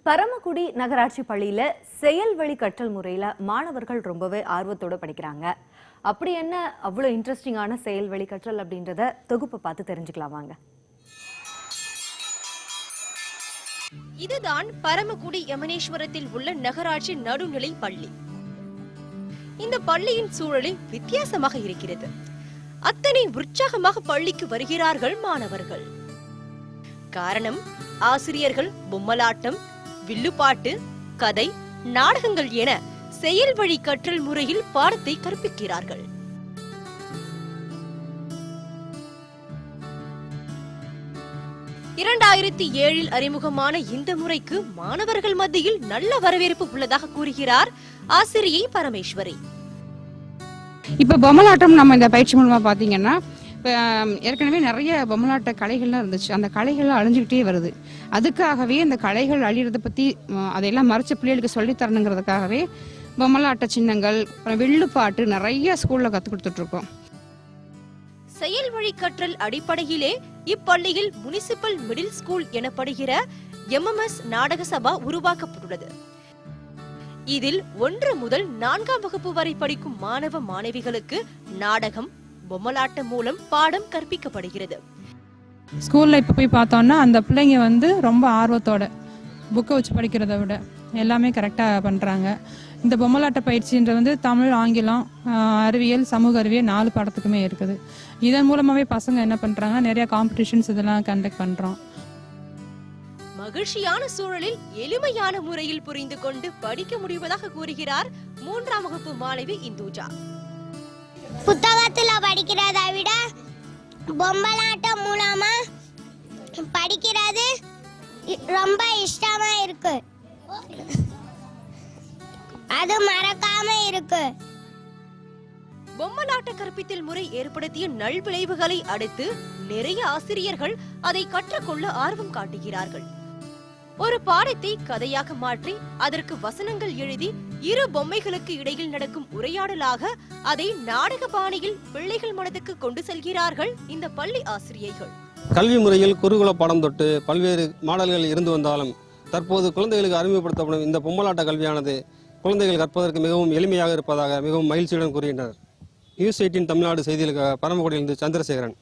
பரமக்குடி நகராட்சி பள்ளியில செயல்வழி கற்றல் முறையில மாணவர்கள் ரொம்பவே ஆர்வத்தோட படிக்கிறாங்க. அப்படி என்ன அவ்வளவு இன்ட்ரெஸ்டிங்கான செயல்வழி கற்றல் அப்படின்றத தொகுப்பு பார்த்து தெரிஞ்சுக்கலாம் வாங்க. இதுதான் பரமக்குடி யமனேஸ்வரத்தில் உள்ள நகராட்சி நடுநிலை பள்ளி. இந்த பள்ளியின் சூழலில் வித்தியாசமாக இருக்கிறது. அத்தனை உற்சாகமாக பள்ளிக்கு வருகிறார்கள் மாணவர்கள். காரணம், ஆசிரியர்கள் பொம்மலாட்டம், வில்லுப்பாட்டு, கதை, நாடகங்கள் என செயல் வழி கற்றல் முறையில் பாடத்தை கற்பிக்கிறார்கள். (2007) அறிமுகமான இந்த முறைக்கு மாணவர்கள் மத்தியில் நல்ல வரவேற்பு உள்ளதாக கூறுகிறார் ஆசிரியை பரமேஸ்வரி. இப்ப பொம்மலாட்டம் நம்ம இந்த பயிற்சி மூலமா பாத்தீங்கன்னா, ஏற்கனவே நிறைய பொம்மலாட்ட கலைகள்லாம் இருந்துச்சு. அந்த கலைகள் அழிஞ்சுக்கிட்டே வருது. அதுக்காகவே அந்த கலைகள் அழியறதை பத்தி அதையெல்லாம் மறைச்ச பிள்ளைகளுக்கு சொல்லி தரணுங்கிறதுக்காகவே பொம்மலாட்ட சின்னங்கள், வில்லுப்பாட்டு நிறைய ஸ்கூல்ல கத்து கொடுத்துட்டு இருக்கோம். செயல் வழி கற்றல் அடிப்படையிலே இப்பள்ளியில் முனிசிபல் மிடில் ஸ்கூல் எனப்படுகிற MMS நாடக சபா உருவாக்கப்பட்டுள்ளது. இதில் 1 முதல் 4ஆம் வகுப்பு வரை படிக்கும் மாணவ மாணவிகளுக்கு நாடகம், பொம்மலாட்டம் மூலம் பாடம் கற்பிக்கப்படுகிறது. ஸ்கூல்ல இப்ப போய் பார்த்தோம்னா அந்த பிள்ளைங்க ரொம்ப ஆர்வத்தோட புக்கை வச்சு படிக்கிறத விட எல்லாமே கரெக்டா பண்றாங்க. இந்த பொம்மலாட்ட பயிற்சின்ற தமிழ், ஆங்கிலம், அறிவியல், சமூக அறிவியல் 4 பாடத்துக்குமே இருக்குது. இதன் மூலமாவே பசங்க என்ன பண்றாங்க, நிறைய காம்படிஷன்ஸ் இதெல்லாம் கண்டக்ட் பண்றோம். மகிழ்ச்சியான சூழலில் எளிமையான முறையில் புரிந்து கொண்டு படிக்க முடிவதாக கூறுகிறார் 3ஆம் வகுப்பு மாணவி இந்துஜா. புத்தகத்துல படிக்கிறதை விட பொம்மலாட்டம் மூலமா படிக்கிறது ரொம்ப இஷ்டமா இருக்கு. அது மறக்காம இருக்கு. பொம்மலாட்ட கற்பித்தல் முறை ஏற்படுத்திய நல்விளைவுகளை அடுத்து நிறைய ஆசிரியர்கள் அதை கற்றுக்கொள்ள ஆர்வம் காட்டுகிறார்கள். ஒரு பாடத்தை கதையாக மாற்றி அதற்கு வசனங்கள் எழுதி 2 பொம்மைகளுக்கு இடையில் நடக்கும் உரையாடலாக அதை நாடக பாணியில் பிள்ளைகள் மனதுக்கு கொண்டு செல்கிறார்கள் இந்த பள்ளி ஆசிரியர்கள். கல்வி முறையில் குருகுல பாடம் தொட்டு பல்வேறு மாடல்கள் இருந்து வந்தாலும் தற்போது குழந்தைகளுக்கு அறிமுகப்படுத்தப்படும் இந்த பொம்மலாட்ட கல்வியானது குழந்தைகள் கற்பதற்கு மிகவும் எளிமையாக இருப்பதாக மிகவும் மகிழ்ச்சியுடன் கூறுகின்றனர். நியூஸ் 18 தமிழ்நாடு செய்திகளுக்காக பரமக்குடியிலிருந்து சந்திரசேகரன்.